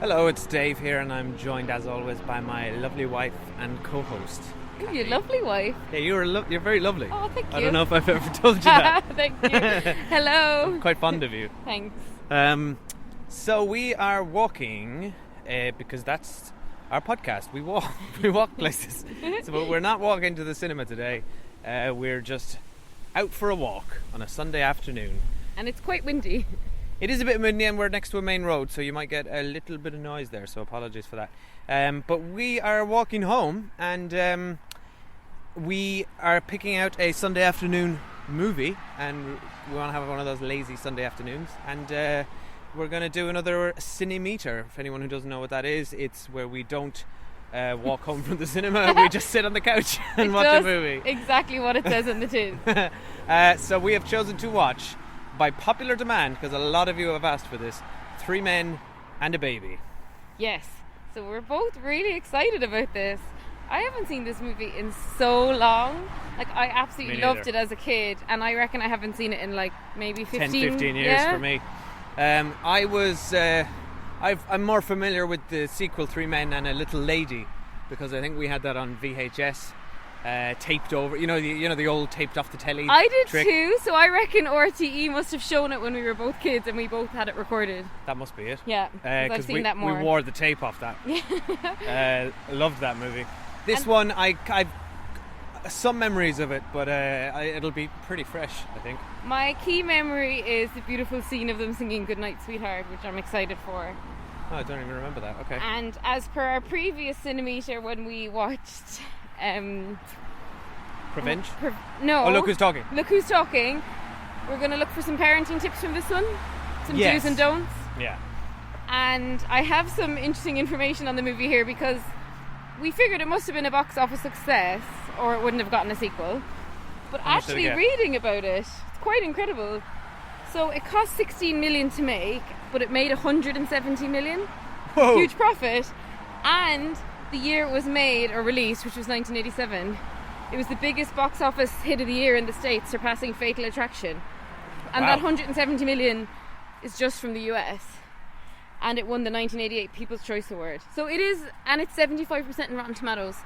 Hello, it's Dave here, and I'm joined as always by my lovely wife and co-host. Ooh, your lovely wife. Yeah, you're very lovely. Oh, thank you. I don't know if I've ever told you that. Thank you. Hello. I'm quite fond of you. Thanks. So we are walking because that's our podcast. We walk places. So we're not walking to the cinema today. We're just out for a walk on a Sunday afternoon. And it's quite windy. It is a bit windy, and we're next to a main road, so you might get a little bit of noise there, so apologies for that. But we are walking home, and we are picking out a Sunday afternoon movie, and we want to have one of those lazy Sunday afternoons, and we're going to do another Cinemetre. For anyone who doesn't know what that is, it's where we don't walk home from the cinema, we just sit on the couch and watch a movie. Exactly what it says in the tin. So we have chosen to watch, by popular demand, because a lot of you have asked for this, 3 Men and a Baby. Yes. So we're both really excited about this. I haven't seen this movie in so long. Like, I absolutely loved it as a kid, and I reckon I haven't seen it in like maybe 15 years for me. I'm more familiar with the sequel 3 Men and a Little Lady, because I think we had that on VHS. Taped over, you know the old taped off the telly. I did trick. too, so I reckon RTE must have shown it when we were both kids, and we both had it recorded. That must be it. Yeah, because I've seen that more. We wore the tape off that. I loved that movie. This one, I've some memories of it, but it'll be pretty fresh, I think. My key memory is the beautiful scene of them singing "Goodnight, Sweetheart," which I'm excited for. Oh, I don't even remember that. Okay. And as per our previous Cinemetre, when we watched Revenge? No. Oh, Look Who's Talking. Look Who's Talking. We're going to look for some parenting tips from this one. Some Yes. do's and don'ts. Yeah. And I have some interesting information on the movie here, because we figured it must have been a box office success or it wouldn't have gotten a sequel. But actually reading about it, it's quite incredible. So it cost 16 million to make, but it made 170 million. Whoa. Huge profit. And the year it was made or released, which was 1987, it was the biggest box office hit of the year in the States, surpassing Fatal Attraction. And Wow. that 170 million is just from the US. And it won the 1988 People's Choice Award. So it is, and it's 75% in Rotten Tomatoes.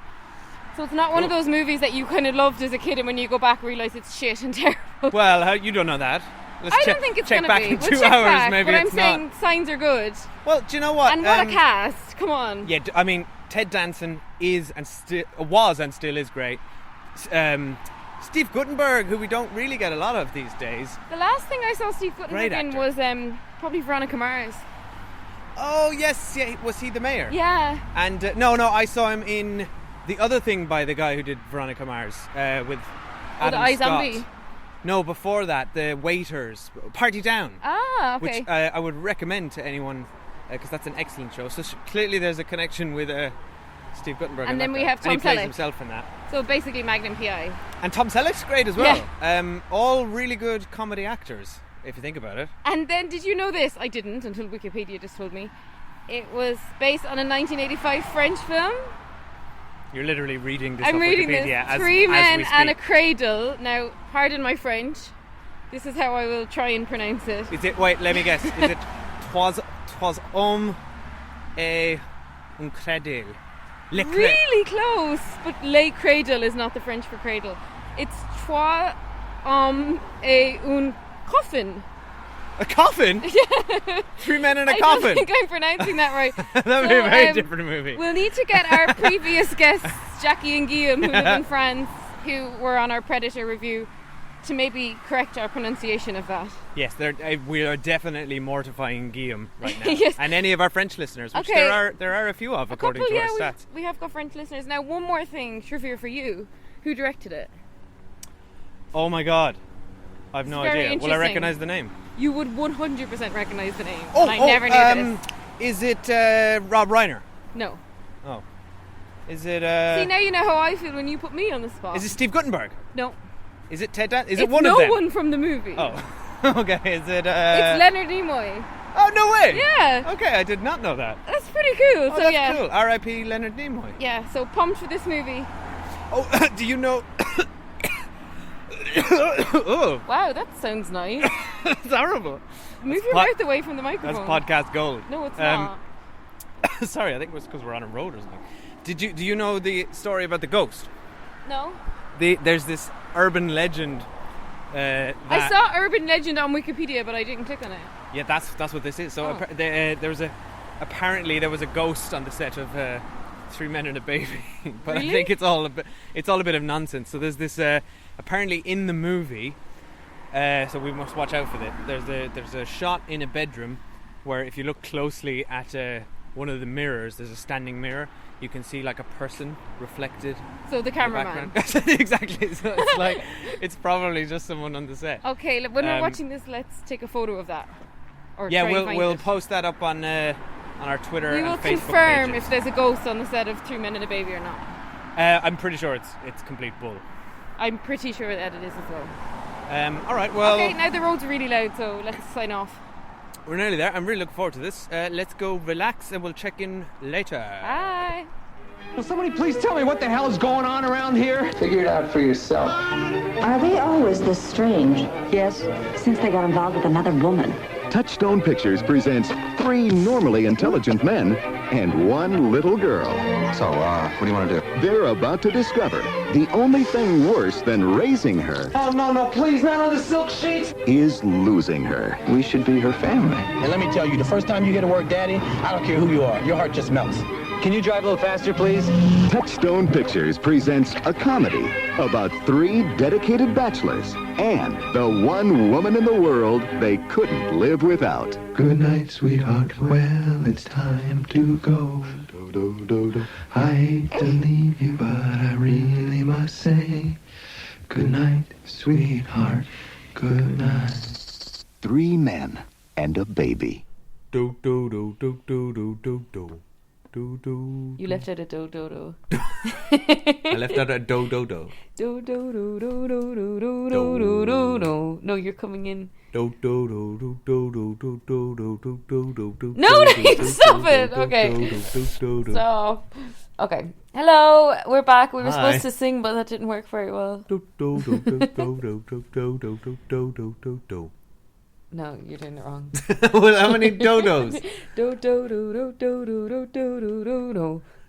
So it's not one of those movies that you kind of loved as a kid, and when you go back realise it's shit and terrible. Well, you don't know that. I don't think it's check going to back be. in We'll 2 check hours, back, maybe but it's I'm saying not. signs are good. Well, do you know what? And what a cast! Come on. Yeah, I mean, Ted Danson was and still is great. Steve Guttenberg, who we don't really get a lot of these days. The last thing I saw Steve Guttenberg in was probably Veronica Mars. Oh yes, yeah, was he the mayor? Yeah. And no, I saw him in the other thing by the guy who did Veronica Mars with Adam the Scott. iZombie. No, before that, the Waiters, Party Down. Ah, okay. Which I would recommend to anyone, because that's an excellent show. So clearly there's a connection with Steve Guttenberg. And then we have Tom and he plays Selleck. himself in that. So basically Magnum PI. And Tom Selleck's great as well. Yeah. All really good comedy actors, if you think about it. And then, did you know this? I didn't, until Wikipedia just told me. It was based on a 1985 French film. You're literally reading this I'm off reading Wikipedia this. as 3 Men we speak. and a Cradle. Now, pardon my French. This is how I will try and pronounce it. Is it? Wait, let me guess. Is it trois hommes et un cradle? Really close, but Le Cradle is not the French for cradle. It's trois hommes et un coffin. A coffin? Yeah. 3 Men in a I coffin? don't think I'm pronouncing that right. That would be a very different movie. We'll need to get our previous guests, Jackie and Guillaume, who live in France, who were on our Predator review, to maybe correct our pronunciation of that. Yes, we are definitely mortifying Guillaume right now. Yes. And any of our French listeners, which Okay. there are a few of, according to our stats. We have got French listeners. Now, one more thing, trivia for you. Who directed it? Oh my god. I've no very idea. Will I interesting. recognise the name? You would 100% recognise the name. Oh, and I never knew this. Is it Rob Reiner? No. Oh. Is it See, now you know how I feel when you put me on the spot. Is it Steve Guttenberg? No. Is it Ted Danson? Is It's it one of them? no one from the movie. Oh. Okay, is it It's Leonard Nimoy. Oh, no way! Yeah. Okay, I did not know that. That's pretty cool. Oh, so that's yeah. cool. R.I.P. Leonard Nimoy. Yeah, so pumped for this movie. Oh, do you know... Oh, Wow, that sounds nice. it's horrible. Move your mouth away from the That's microphone. podcast gold. No, it's not. Sorry, I think it was because we're on a road or something. Do you know the story about the ghost? No. There's this urban legend. I saw urban legend on Wikipedia, but I didn't click on it. Yeah, that's what this is. So apparently there was a ghost on the set of Three Men and a Baby, but really? I think it's all a bit of nonsense. So there's this apparently in the movie. So we must watch out for this. There's a shot in a bedroom where if you look closely at one of the mirrors, there's a standing mirror. You can see like a person reflected. So the cameraman. Exactly. So it's like it's probably just someone on the set. Okay, when we're watching this, let's take a photo of that. We'll post that up on our Twitter and Facebook pages. We will confirm if there's a ghost on the set of 3 Men and a Baby or not. I'm pretty sure it's complete bull. I'm pretty sure that it is as well. All right, well... Okay, now the road's really loud, so let's sign off. We're nearly there. I'm really looking forward to this. Let's go relax and we'll check in later. Bye. Will somebody please tell me what the hell is going on around here? Figure it out for yourself. Are they always this strange? Yes. Since they got involved with another woman. Touchstone Pictures presents 3 normally intelligent men and 1 little girl. So, what do you want to do? They're about to discover the only thing worse than raising her Oh, no, please, not on the silk sheets. is losing her. We should be her family. And let me tell you, the first time you get to work, Daddy, I don't care who you are. Your heart just melts. Can you drive a little faster, please? Touchstone Pictures presents a comedy about 3 dedicated bachelors and the one woman in the world they couldn't live without. Good night, sweetheart. Well, it's time to go. Do, do, do, do. I hate to leave you, but I really must say, good night, sweetheart. Good night. 3 men and a baby. Do do do do do do do do. You left out a do. I left out a do. Do. No, you're coming in. No, stop it. Okay. Stop. Okay. Hello, we're back. We were supposed to sing, but that didn't work very well. No, you're doing it wrong. Well, how many dodos? Do.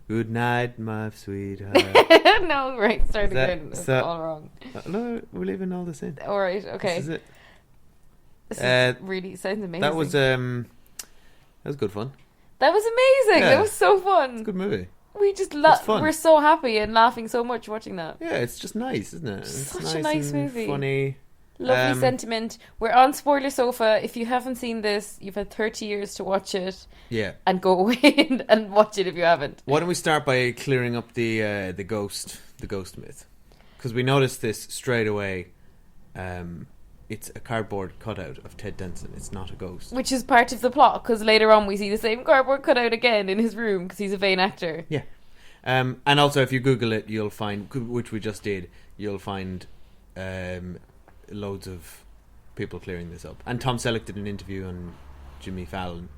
Good night, my sweetheart. No, right, start again. It's all wrong. No, we're leaving all this in. All right, okay. This is it. This really sounds amazing. That was good fun. That was amazing. Yeah. That was so fun. It's a good movie. We just we're so happy and laughing so much watching that. Yeah, it's just nice, isn't it? It's such a nice movie. Funny. Lovely sentiment. We're on Spoiler Sofa. If you haven't seen this, you've had 30 years to watch it. Yeah. And go away and watch it if you haven't. Why don't we start by clearing up the ghost myth? Because we noticed this straight away. It's a cardboard cutout of Ted Danson. It's not a ghost. Which is part of the plot, because later on we see the same cardboard cutout again in his room, because he's a vain actor. Yeah. And also, if you Google it, you'll find, which we just did, you'll find loads of people clearing this up. And Tom Selleck did an interview on Jimmy Fallon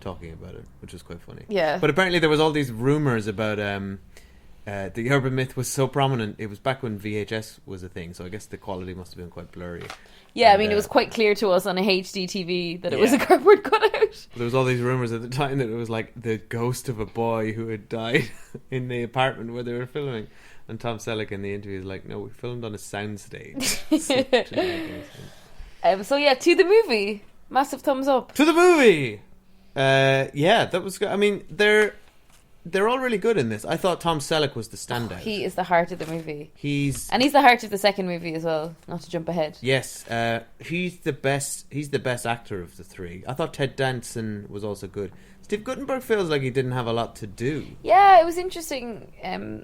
talking about it, which was quite funny. Yeah. But apparently there was all these rumours about the urban myth was so prominent. It was back when VHS was a thing, so I guess the quality must have been quite blurry. Yeah, I mean, it was quite clear to us on a HD TV that it was a cardboard cutout. There was all these rumours at the time that it was like the ghost of a boy who had died in the apartment where they were filming. And Tom Selleck in the interview is like, no, we filmed on a soundstage. So yeah, to the movie. Massive thumbs up. To the movie! Yeah, that was good. I mean, they're all really good in this. I thought Tom Selleck was the standout. He is the heart of the movie. He's the heart of the second movie as well, not to jump ahead. Yes, he's the best actor of the 3. I thought Ted Danson was also good. Steve Guttenberg feels like he didn't have a lot to do. Yeah, it was interesting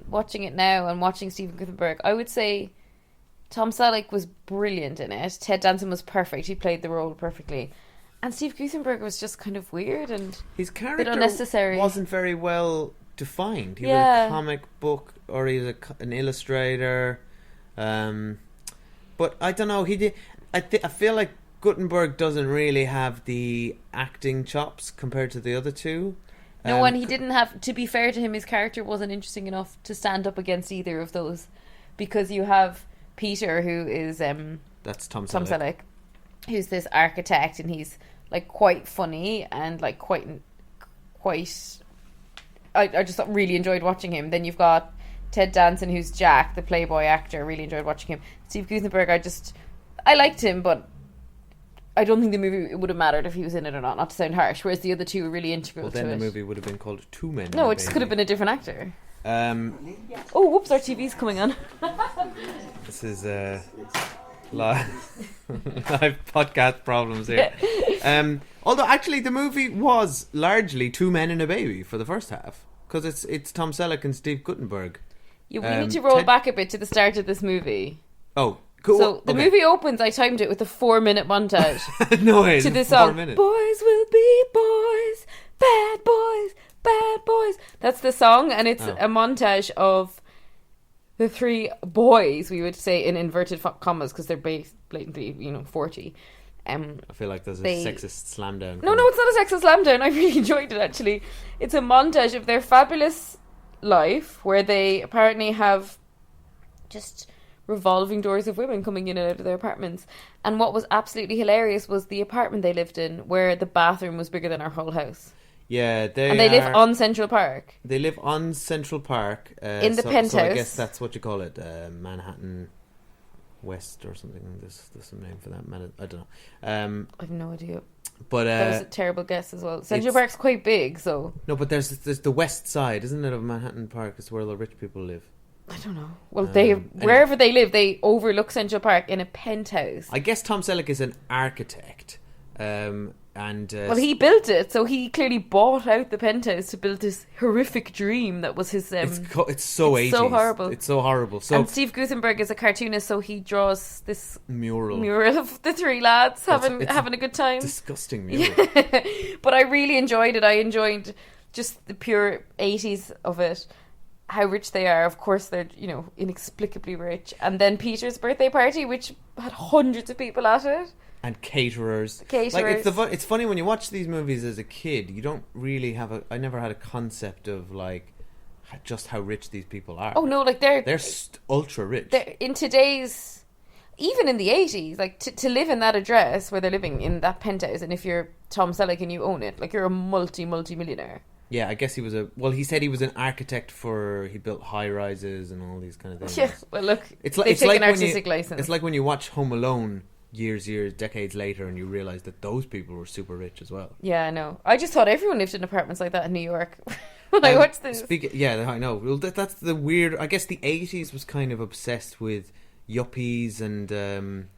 watching it now and watching Stephen Guttenberg. I would say Tom Selleck was brilliant in it. Ted Danson was perfect. He played the role perfectly. And Steve Guttenberg was just kind of weird and his character a bit unnecessary. Wasn't very well defined. He was a comic book, or he was an illustrator. But I don't know. He did. I feel like Guttenberg doesn't really have the acting chops compared to the other 2. No, and he didn't have. To be fair to him, his character wasn't interesting enough to stand up against either of those, because you have Peter, who is that's Tom Selleck, who's this architect, and he's like quite funny and like quite I just really enjoyed watching him. Then you've got Ted Danson, who's Jack, the Playboy actor. Really enjoyed watching him. Steve Guttenberg, I liked him, but I don't think the movie would have mattered if he was in it or not. Not to sound harsh. Whereas the other two were really integral to it. Well, then the movie would have been called Two Men. No, it just could have been a different actor. Oh, whoops! Our TV's coming on. This is live podcast problems here. Although actually the movie was largely Two Men and a Baby for the first half, because it's Tom Selleck and Steve Guttenberg. Yeah, we need to roll back a bit to the start of this movie. Oh, cool. So the movie opens, I timed it with a 4-minute montage. No way. To the song, Boys Will Be Boys, Bad Boys, Bad Boys. That's the song, and it's a montage of the three boys, we would say in inverted commas, because they're blatantly, 40. I feel like there's a sexist slam down. No, it's not a sexist slam down. I really enjoyed it, actually. It's a montage of their fabulous life, where they apparently have just revolving doors of women coming in and out of their apartments. And what was absolutely hilarious was the apartment they lived in, where the bathroom was bigger than our whole house. Yeah, they live on Central Park. They live on Central Park in the penthouse. So I guess that's what you call it, Manhattan West or something. There's some name for that. I don't know. I have no idea. But that was a terrible guess as well. Central Park's quite big, so no. But there's the west side, isn't it, of Manhattan Park? It's where the rich people live. I don't know. Well, wherever they live, they overlook Central Park in a penthouse. I guess Tom Selleck is an architect. Well, he built it, so he clearly bought out the penthouse to build this horrific dream that was his. It's so 80s. So horrible. It's so horrible. So, and Steve Guttenberg is a cartoonist, so he draws this mural of the three lads having a good time. Disgusting mural. But I really enjoyed it. I enjoyed just the pure 80s of it. How rich they are. Of course, they're inexplicably rich. And then Peter's birthday party, which had hundreds of people at it. And caterers. Like it's funny when you watch these movies as a kid, you don't really have I never had a concept of like just how rich these people are. Oh no, like they're ultra rich. In today's, even in the 80s, like to live in that address where they're living in that penthouse, and if you're Tom Selleck and you own it, like you're a multi-millionaire. Yeah, I guess he said he was an architect he built high rises and all these kind of things. Yeah, well look, it's like an artistic license. It's like when you watch Home Alone decades later, and you realise that those people were super rich as well. Yeah, I know. I just thought everyone lived in apartments like that in New York when I watched this. Yeah, I know. Well, that's the weird. I guess the 80s was kind of obsessed with yuppies and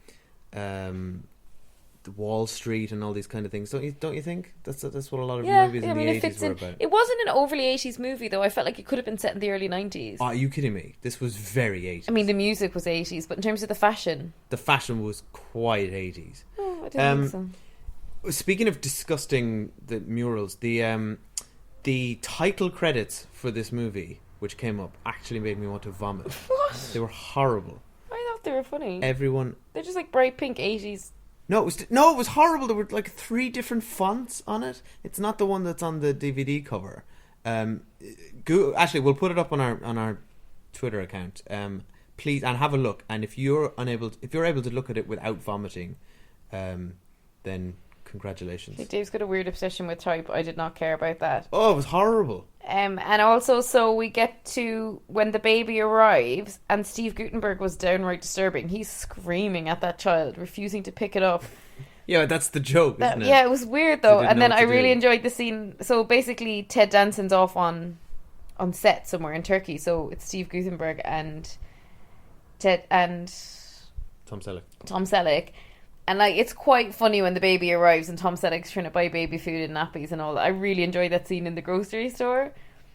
Wall Street and all these kind of things. Don't you think? That's what a lot of movies in the 80s were about. It wasn't an overly 80s movie, though. I felt like it could have been set in the early 90s. Are you kidding me? This was very 80s. I mean, the music was 80s, but in terms of the fashion... The fashion was quite 80s. Oh, I don't think so. Speaking of disgusting the murals, the title credits for this movie, which came up, actually made me want to vomit. What? They were horrible. I thought they were funny. They're just like bright pink 80s. No, it was horrible. There were like 3 different fonts on it. It's not the one that's on the DVD cover. Actually, we'll put it up on our Twitter account. Please, and have a look. And if you're able to look at it without vomiting, then congratulations. Dave's got a weird obsession with type. I did not care about that. Oh, it was horrible. And also, so we get to when the baby arrives, and Steve Guttenberg was downright disturbing. He's screaming at that child, refusing to pick it up. Yeah, that's the joke, isn't it? Yeah, it was weird though. And then I really enjoyed the scene. So basically, Ted Danson's off on set somewhere in Turkey. So it's Steve Guttenberg and Tom Selleck. And like, it's quite funny when the baby arrives and Tom Selleck's trying to buy baby food and nappies and all that. I really enjoyed that scene in the grocery store.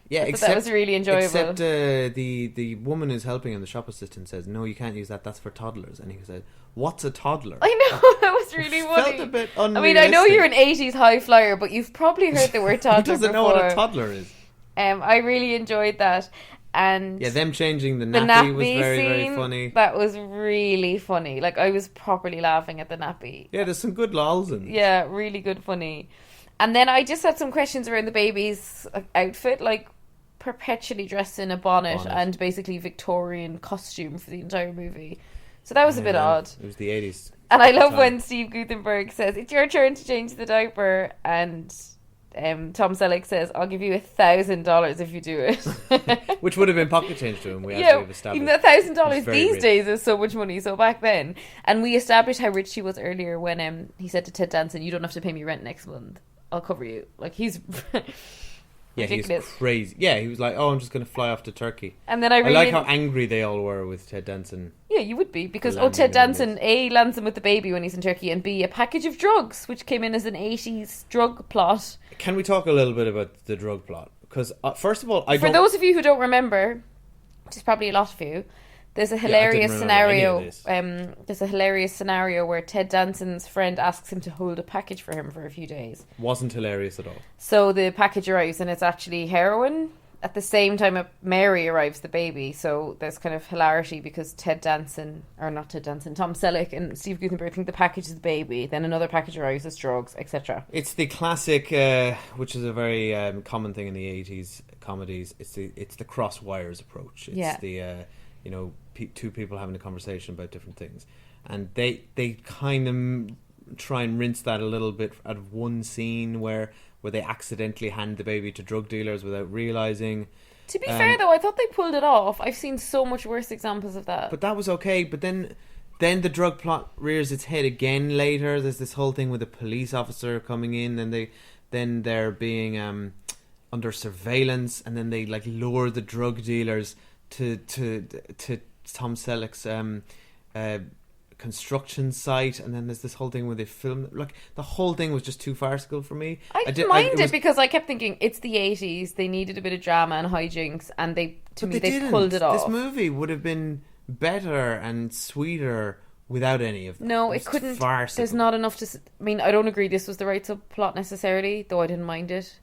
Yeah, that was really enjoyable. Except the woman who's helping him, the shop assistant, says, "No, you can't use that. That's for toddlers." And he said, "What's a toddler?" I know, that was really funny. Felt a bit unrealistic. I mean, I know you're an 80s high flyer, but you've probably heard the word toddler Who doesn't know what a toddler is? I really enjoyed that. And yeah, them changing the nappy was very, very funny. That was really funny. Like, I was properly laughing at the nappy. Yeah, there's some good lols in it. Yeah, really good funny. And then I just had some questions around the baby's outfit, like perpetually dressed in a bonnet and basically Victorian costume for the entire movie. So that was a bit odd. It was the 80s. And I love when Steve Guttenberg says, "It's your turn to change the diaper," and Tom Selleck says, "I'll give you $1,000 if you do it." Which would have been pocket change to him. We Yeah, have established. even $1,000 these rich. days is so much money. So back then, and we established how rich he was earlier when he said to Ted Danson, "You don't have to pay me rent next month. I'll cover you." Like he's Yeah, he was ridiculous. crazy. Yeah, he was like, "Oh, I'm just going to fly off to Turkey." And then I really like how angry they all were with Ted Danson. Yeah, you would be because Landing Ted in Danson A lands him with the baby when he's in Turkey, and B a package of drugs which came in as an 80s drug plot. Can we talk a little bit about the drug plot? Because first of all, For those of you who don't remember, which is probably a lot of you, there's a hilarious scenario. There's a hilarious scenario where Ted Danson's friend asks him to hold a package for him for a few days. Wasn't hilarious at all. So the package arrives and it's actually heroin. At the same time, Mary arrives, the baby. So there's kind of hilarity because Tom Selleck and Steve Guttenberg think the package is the baby. Then another package arrives as drugs, etc. It's the classic, which is a very common thing in the 80s comedies. It's the cross wires approach. It's the two people having a conversation about different things, and they kind of try and rinse that a little bit out of one scene where they accidentally hand the baby to drug dealers without realizing. To be fair though, I thought they pulled it off. I've seen so much worse examples of that. But that was okay. But then the drug plot rears its head again later. There's this whole thing with a police officer coming in, and they're being under surveillance, and then they like lure the drug dealers to Tom Selleck's construction site, and then there's this whole thing where they film. Like the whole thing was just too farcical for me. I didn't mind it because I kept thinking it's the 80s. They needed a bit of drama and hijinks, and they pulled it off. This movie would have been better and sweeter without any of that. No, it couldn't. Farcical. There's not enough to. I mean, I don't agree. This was the right subplot necessarily, though I didn't mind it.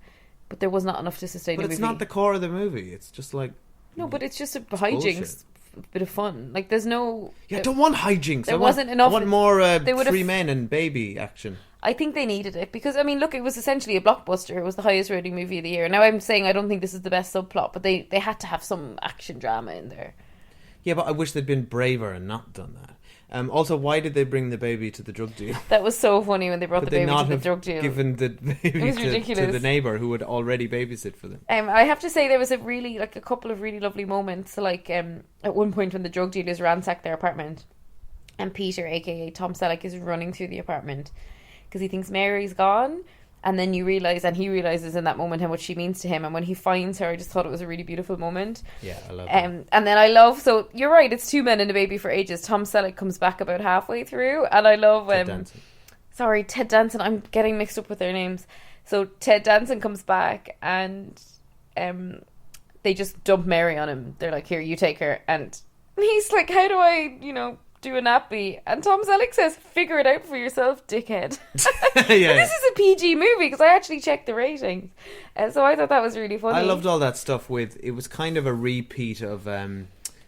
But there was not enough to sustain. But the movie. it's not the core of the movie. It's just like but it's just a hijinks. A bit of fun. Like there's no. Yeah, I don't want hijinks. There wasn't enough. I want more they three men and baby action. I think they needed it because I mean, look, it was essentially a blockbuster. It was the highest rating movie of the year. Now I'm saying I don't think this is the best subplot, but they had to have some action drama in there. Yeah, but I wish they'd been braver and not done that. Also, why did they bring the baby to the drug deal? That was so funny when they brought Could the they baby not to the have drug deal. given the baby to the neighbour who would already babysit for them? I have to say there was a couple of really lovely moments. So, like at one point when the drug dealers ransack their apartment, and Peter, aka Tom Selleck, is running through the apartment because he thinks Mary's gone. And then he realizes in that moment how much she means to him. And when he finds her, I just thought it was a really beautiful moment. Yeah, I love that. And then I love, so you're right, it's two men and a baby for ages. Tom Selleck comes back about halfway through. And I love... Ted Danson. I'm getting mixed up with their names. So Ted Danson comes back and they just dump Mary on him. They're like, here, you take her. And he's like, how do I, do a nappy? And Tom Selleck says, figure it out for yourself, dickhead. Yeah. This is a PG movie because I actually checked the ratings, so I thought that was really funny. I loved all that stuff it was kind of a repeat of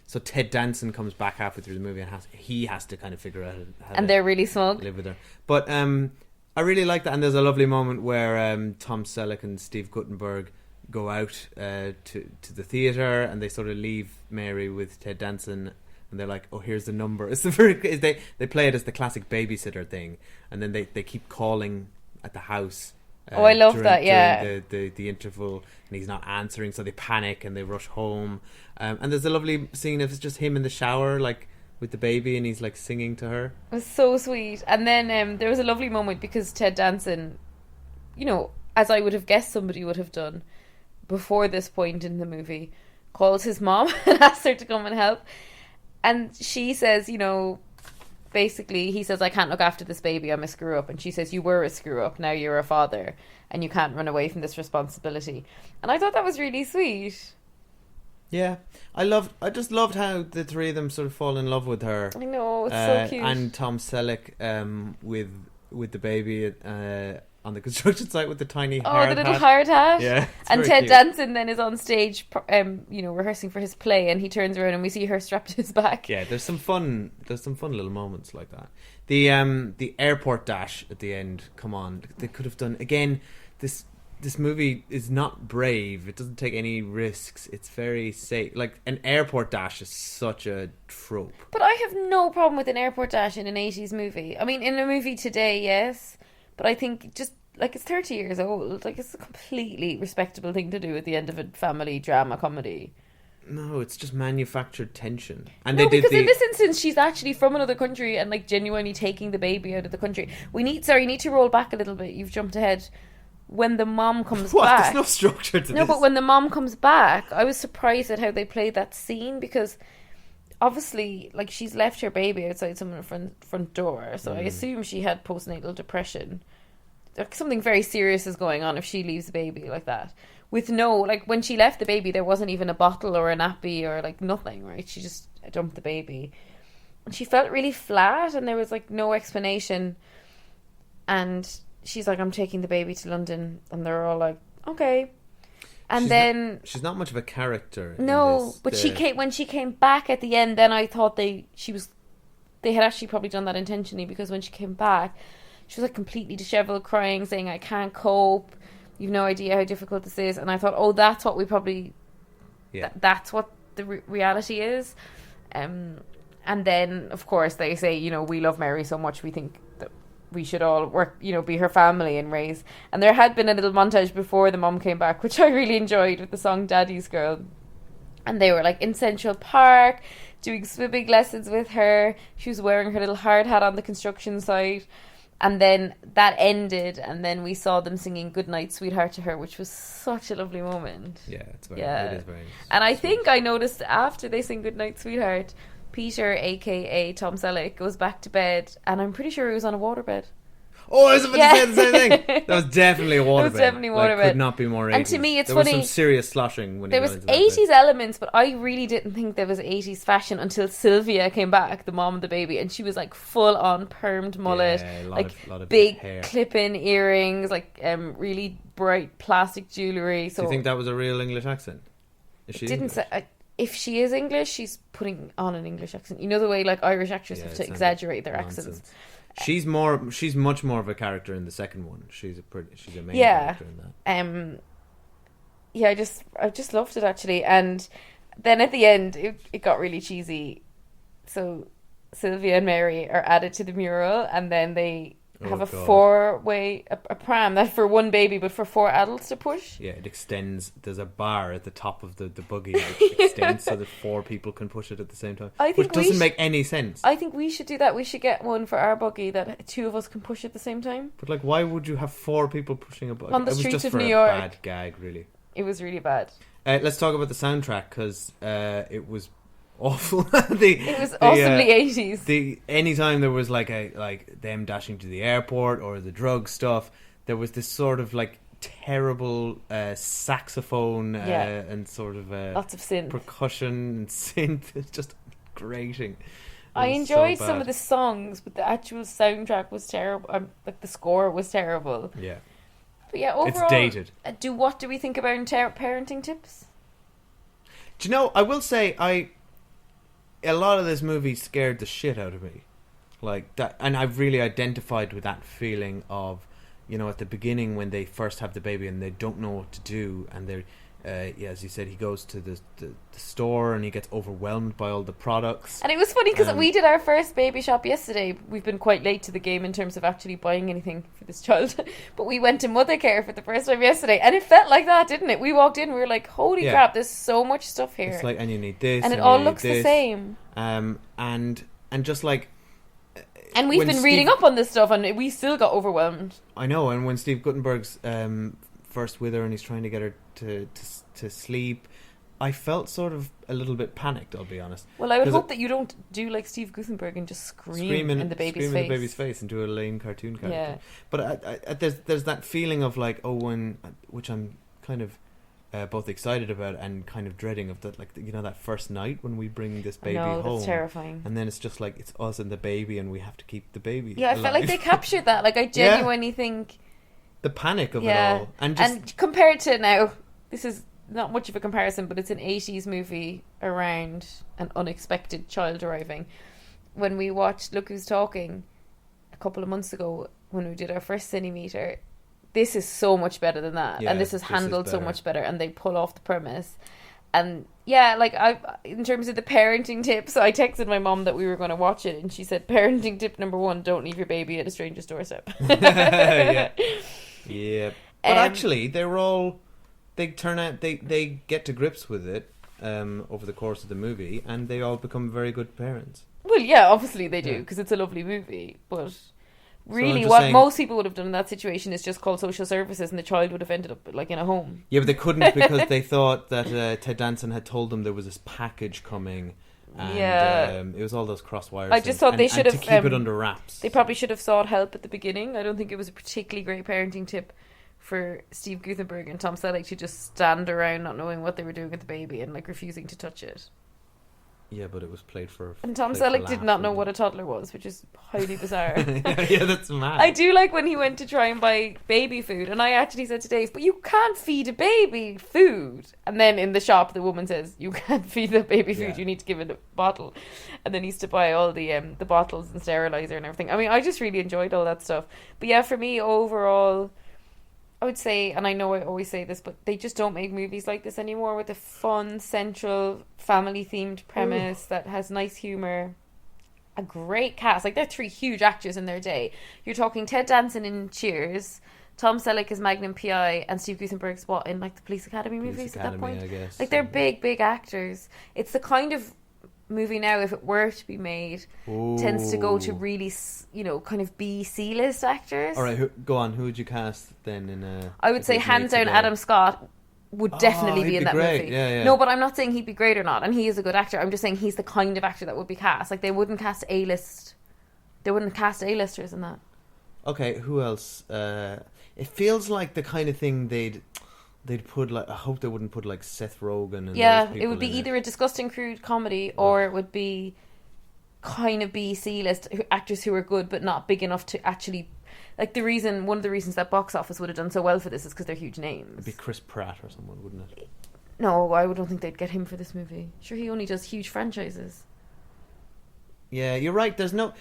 so Ted Danson comes back halfway through the movie and he has to kind of figure out how and they're really smug, live with her. But I really like that, and there's a lovely moment where Tom Selleck and Steve Guttenberg go out to the theatre, and they sort of leave Mary with Ted Danson. And they're like, oh, here's the number. They play it as the classic babysitter thing. And then they keep calling at the house. I love that, yeah. During the interval, and he's not answering, so they panic and they rush home. And there's a lovely scene of it's just him in the shower, like, with the baby, and he's, like, singing to her. It was so sweet. And then there was a lovely moment because Ted Danson, as I would have guessed somebody would have done before this point in the movie, calls his mom and asks her to come and help. And she says, basically, he says, I can't look after this baby, I'm a screw-up. And she says, you were a screw-up, now you're a father, and you can't run away from this responsibility. And I thought that was really sweet. Yeah. I just loved how the three of them sort of fall in love with her. I know, it's so cute. And Tom Selleck with the baby on the construction site with the tiny hard the little hat. hard hat. Yeah, and Ted Danson then is on stage, rehearsing for his play, and he turns around and we see her strapped to his back. Yeah, there's some fun little moments like that. The airport dash at the end. Come on, they could have done again. This movie is not brave. It doesn't take any risks. It's very safe. Like an airport dash is such a trope. But I have no problem with an airport dash in an 80s movie. I mean, in a movie today, yes. But I think just like, it's 30 years old. Like, it's a completely respectable thing to do at the end of a family drama comedy. No, it's just manufactured tension. And no, because in this instance, she's actually from another country and, like, genuinely taking the baby out of the country. You need to roll back a little bit. You've jumped ahead. When the mom comes back... There's no structure to this. No, but when the mom comes back, I was surprised at how they played that scene, because obviously, like, she's left her baby outside someone's front door, so I assume she had postnatal depression. Like, something very serious is going on if she leaves the baby like that. With no, like, when she left the baby, there wasn't even a bottle or a nappy or, like, nothing, right? She just dumped the baby. And she felt really flat, and there was, like, no explanation. And she's like, I'm taking the baby to London. And they're all like, okay. And she's not much of a character. No, but when she came back at the end, then I thought they had actually probably done that intentionally, because when she came back, she was, like, completely disheveled, crying, saying, I can't cope. You've no idea how difficult this is. And I thought, oh, that's what we probably... Yeah. That's what the reality is. And then, of course, they say, you know, we love Mary so much, we think that we should all work, you know, be her family and raise... And there had been a little montage before the mum came back, which I really enjoyed, with the song Daddy's Girl. And they were, like, in Central Park, doing swimming lessons with her. She was wearing her little hard hat on the construction site. And then that ended, and then we saw them singing Goodnight Sweetheart to her, which was such a lovely moment. Yeah, it is very And I think I noticed after they sing Goodnight Sweetheart, Peter, a.k.a. Tom Selleck, goes back to bed, and I'm pretty sure he was on a waterbed. Oh, I was about to say the same thing. That was definitely a waterbed. It was definitely a waterbed. Like, could not be more 80s. And to me, it's funny. There was some serious sloshing when there was 80s elements, but I really didn't think there was 80s fashion until Sylvia came back, the mom of the baby, and she was, like, full on permed mullet, lot of big hair, clip-in earrings, like really bright plastic jewellery. So do you think that was a real English accent? Is she didn't say. If she is English, she's putting on an English accent. You know the way, like, Irish actors have to exaggerate their accents. She's much more of a character in the second one. She's a main character in that. I just loved it, actually. And then at the end, it got really cheesy. So Sylvia and Mary are added to the mural, and then they have a four-way, a pram that for one baby, but for four adults to push. Yeah, it extends. There's a bar at the top of the buggy that extends so that four people can push it at the same time, which doesn't make any sense. I think we should do that. We should get one for our buggy that two of us can push at the same time. But, like, why would you have four people pushing a buggy? On the streets of New York. York. It was just for a bad gag, really. It was really bad. Let's talk about the soundtrack, because it was awful. It was awesomely 80s. Anytime there was like them dashing to the airport or the drug stuff, there was this sort of, like, terrible saxophone and sort of lots of synth, percussion and synth. It's just grating. I enjoyed some of the songs, but the actual soundtrack was terrible. Like, the score was terrible. Yeah. But yeah, overall, it's dated. What do we think about parenting tips? Do you know, I will say a lot of this movie scared the shit out of me, like that, and I've really identified with that feeling of, you know, at the beginning when they first have the baby and they don't know what to do, and they're as you said, he goes to the store and he gets overwhelmed by all the products. And it was funny because we did our first baby shop yesterday. We've been quite late to the game in terms of actually buying anything for this child, but we went to Mothercare for the first time yesterday, and it felt like that, didn't it? We walked in, we were like, holy crap, there's so much stuff here. It's like, and you need this, and it all looks the same. And just like, and we've been reading up on this stuff, and we still got overwhelmed. I know. And when Steve Guttenberg's first with her and he's trying to get her to sleep, I felt sort of a little bit panicked, I'll be honest. Well, I would hope that you don't do like Steve Guttenberg and just scream in the baby's face and do a lame cartoon character. Yeah. But there's that feeling of like, which I'm kind of both excited about and kind of dreading of that, like, you know, that first night when we bring this baby home. That's terrifying. And then it's just like, it's us and the baby and we have to keep the baby alive. I felt like they captured that. Like, I genuinely think the panic of it all. And compared to now, this is not much of a comparison, but it's an 80s movie around an unexpected child arriving. When we watched Look Who's Talking a couple of months ago, when we did our first Cinemetre, this is so much better than that. And this is handled so much better, and they pull off the premise. And yeah, like, in terms of the parenting tips, I texted my mom that we were going to watch it, and she said, parenting tip number 1, don't leave your baby at a stranger's doorstep. Yeah, but actually, they turn out they get to grips with it over the course of the movie, and they all become very good parents. Well, yeah, obviously they do, because it's a lovely movie. But really, most people would have done in that situation is just call social services, and the child would have ended up like in a home. Yeah, but they couldn't because they thought that Ted Danson had told them there was this package coming. And it was all those cross wires. I just thought they should have to keep it under wraps. They probably should have sought help at the beginning. I don't think it was a particularly great parenting tip for Steve Guttenberg and Tom Selleck to just stand around not knowing what they were doing with the baby and like refusing to touch it. Yeah, but it was played for. And Tom Selleck did not know what a toddler was, which is highly bizarre. Yeah, that's mad. I do like when he went to try and buy baby food, and I actually said to Dave, "But you can't feed a baby food." And then in the shop, the woman says, "You can't feed the baby food. You need to give it a bottle." And then he used to buy all the bottles and sterilizer and everything. I mean, I just really enjoyed all that stuff. But yeah, for me overall, I would say, and I know I always say this, but they just don't make movies like this anymore with a fun, central, family-themed premise that has nice humour, a great cast. Like, they're 3 huge actors in their day. You're talking Ted Danson in Cheers, Tom Selleck is Magnum P.I., and Steve Guttenberg's in, like, the Police Academy movies at that point? I guess. Like, they're big actors. It's the kind of movie now, if it were to be made, tends to go to really, kind of C-list actors. All right, go on. Who would you cast then in I would say hands down Adam Scott would definitely be in that movie. Yeah. No, but I'm not saying he'd be great or not, and he is a good actor. I'm just saying he's the kind of actor that would be cast. Like, they wouldn't cast A-list. They wouldn't cast A-listers in that. Okay, who else? It feels like the kind of thing they'd put, like, I hope they wouldn't put like Seth Rogen and those people it would be either a disgusting crude comedy or it would be kind of C-list actors who are good but not big enough to actually, like, one of the reasons that Box Office would have done so well for this is because they're huge names. It'd be Chris Pratt or someone, wouldn't it? No, I don't think they'd get him for this movie. Sure, he only does huge franchises. Yeah, you're right. There's no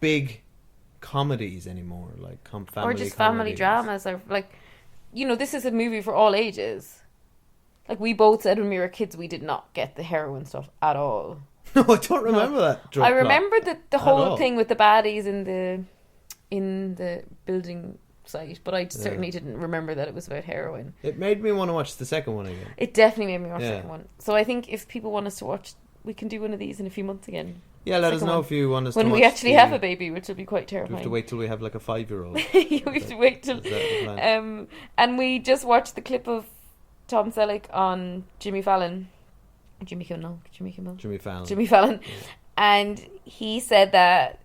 big comedies anymore, like family or just family dramas, or like, this is a movie for all ages. Like, we both said when we were kids we did not get the heroin stuff at all. No, I don't remember that. I remember the whole thing with the baddies in the building site, but I certainly didn't remember that it was about heroin. It made me want to watch the second one again. It definitely made me watch the second one. So I think if people want us to watch, we can do one of these in a few months again. Yeah, let us know if you want us to watch. When we actually have a baby, which will be quite terrifying. We have to wait till we have like a 5-year-old. We have to wait till... and we just watched the clip of Tom Selleck on Jimmy Fallon. Jimmy Fallon. Yeah. And he said that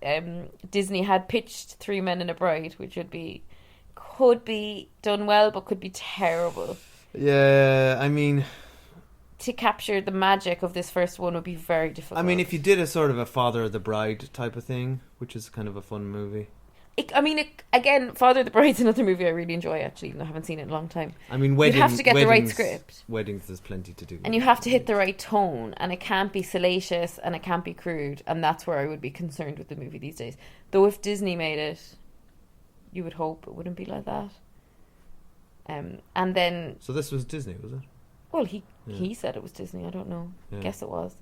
Disney had pitched 3 Men and a Bride, which could be done well, but could be terrible. Yeah, I mean... To capture the magic of this first one would be very difficult. I mean, if you did a sort of a Father of the Bride type of thing, which is kind of a fun movie. Again, Father of the Bride's another movie I really enjoy, actually, even though I haven't seen it in a long time. I mean, you have to get the right script. Weddings, there's plenty to do. And you have to hit the right tone, and it can't be salacious, and it can't be crude, and that's where I would be concerned with the movie these days. Though if Disney made it, you would hope it wouldn't be like that. And then... So this was Disney, was it? Well, he said it was Disney. I don't know. Yeah. Guess it was.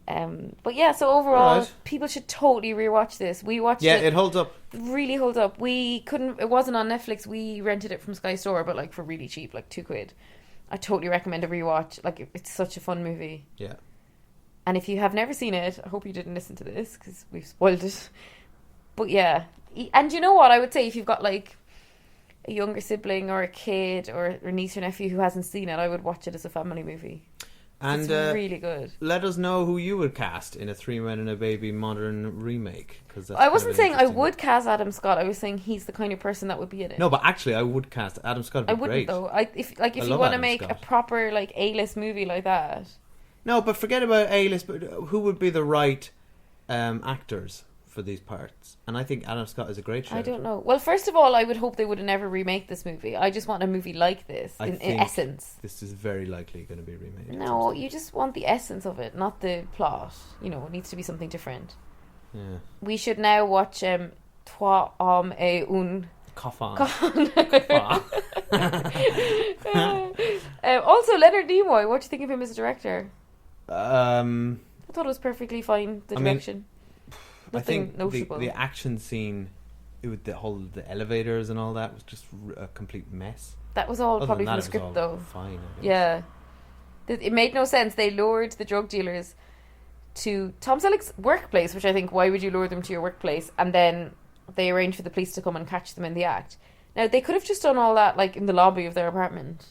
But yeah, so overall, people should totally rewatch this. We watched it. Yeah, it holds up. Really holds up. It wasn't on Netflix. We rented it from Sky Store, but like for really cheap, like £2. I totally recommend a rewatch. Like, it's such a fun movie. Yeah. And if you have never seen it, I hope you didn't listen to this because we've spoiled it. But yeah. And you know what? I would say if you've got like a younger sibling or a kid or a niece or nephew who hasn't seen it, I would watch it as a family movie. And it's really good. Let us know who you would cast in a 3 Men and a Baby modern remake. Cause I wasn't saying I would cast Adam Scott. I was saying he's the kind of person that would be in it. No, but actually I would cast Adam Scott. I wouldn't, though. If you want to make a proper like A-list movie like that. No, but forget about A-list. But who would be the right actors for these parts? And I think Adam Scott is a great shout. I don't know. Well, first of all, I would hope they would never remake this movie. I just want a movie like this in essence. This is very likely going to be remade. No, you just want the essence of it, not the plot. You know, it needs to be something different. Yeah. We should now watch Trois Hommes et une Coffin. Also, Leonard Nimoy. What do you think of him as a director? I thought it was perfectly fine. The direction. I think the action scene with the elevators and all that was just a complete mess. That was all Other probably than from that, the it was script, all though. fine, I guess. Yeah. It made no sense. They lured the drug dealers to Tom Selleck's workplace, which I think, why would you lure them to your workplace? And then they arranged for the police to come and catch them in the act. Now, they could have just done all that, like, in the lobby of their apartment.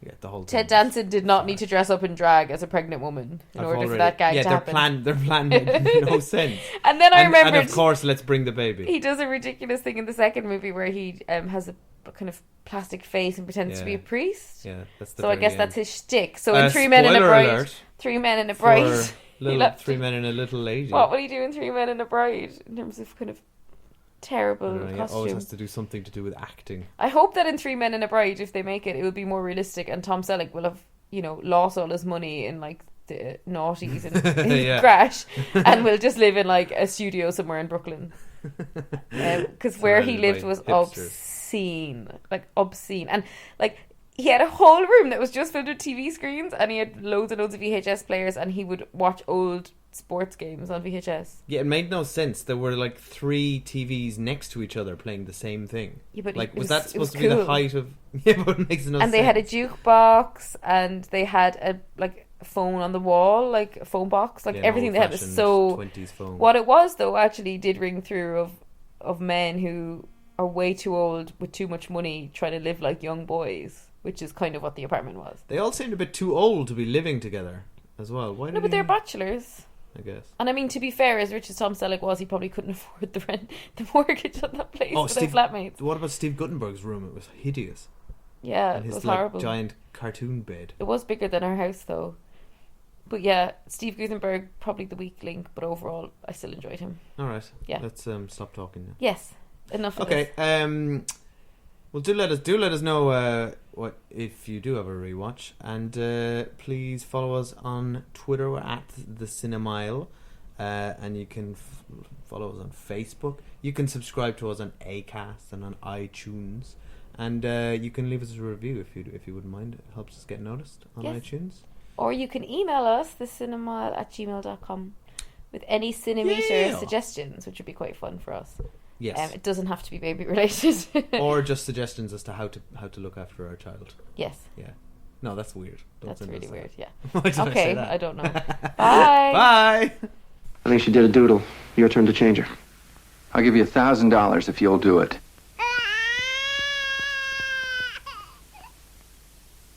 Yeah, the whole Ted thing. Danson did not need to dress up in drag as a pregnant woman in order for that gag to happen. Their plan made no sense. And then I remembered... And of course, let's bring the baby. He does a ridiculous thing in the second movie where he has a kind of plastic face and pretends to be a priest. Yeah, that's the So I guess end. that's his shtick. So in Three Men and a Bride... Alert, Three Men and a Bride... Three Men and a Little Lady. What will he do in Three Men and a Bride in terms of kind of terrible He always costume? has to do something to do with acting. I hope that in Three Men and a Bride, if they make it, it will be more realistic, and Tom Selleck will have, lost all his money in like the noughties and in crash, and will just live in like a studio somewhere in Brooklyn, because where he lived was obscene, and like he had a whole room that was just filled with TV screens, and he had loads and loads of VHS players, and he would watch old sports games on VHS. Yeah, it made no sense. There were like 3 TVs next to each other playing the same thing. Yeah, but like, was that supposed to be the height of? Yeah, but it makes no sense. And they had a jukebox, and they had a phone on the wall, like a phone box, like everything they had was so. 20s phone. What it was though actually did ring through of men who are way too old with too much money trying to live like young boys, which is kind of what the apartment was. They all seemed a bit too old to be living together as well. Why? No, but they're bachelors. I guess. And I mean, to be fair, as rich as Tom Selleck was, he probably couldn't afford the mortgage on that place with their flatmates. What about Steve Guttenberg's room? It was hideous. Yeah, and it was like, horrible. Giant cartoon bed. It was bigger than our house, though. But yeah, Steve Guttenberg, probably the weak link, but overall, I still enjoyed him. All right. Yeah. Let's stop talking now. Yes. Enough of this. Okay. Well, do let us know what if you do have a rewatch, and please follow us on Twitter. We're at the Cinemile, and you can follow us on Facebook. You can subscribe to us on Acast and on iTunes, and you can leave us a review if you wouldn't mind. It helps us get noticed on iTunes. Or you can email us thecinemile@gmail.com with any Cinemetre suggestions, which would be quite fun for us. Yes. It doesn't have to be baby related. Or just suggestions as to how to look after our child. Yes. Yeah. No, that's weird. That's really weird, yeah. Why did I say that? I don't know. Bye. Bye. I think she did a doodle. Your turn to change her. I'll give you $1,000 if you'll do it.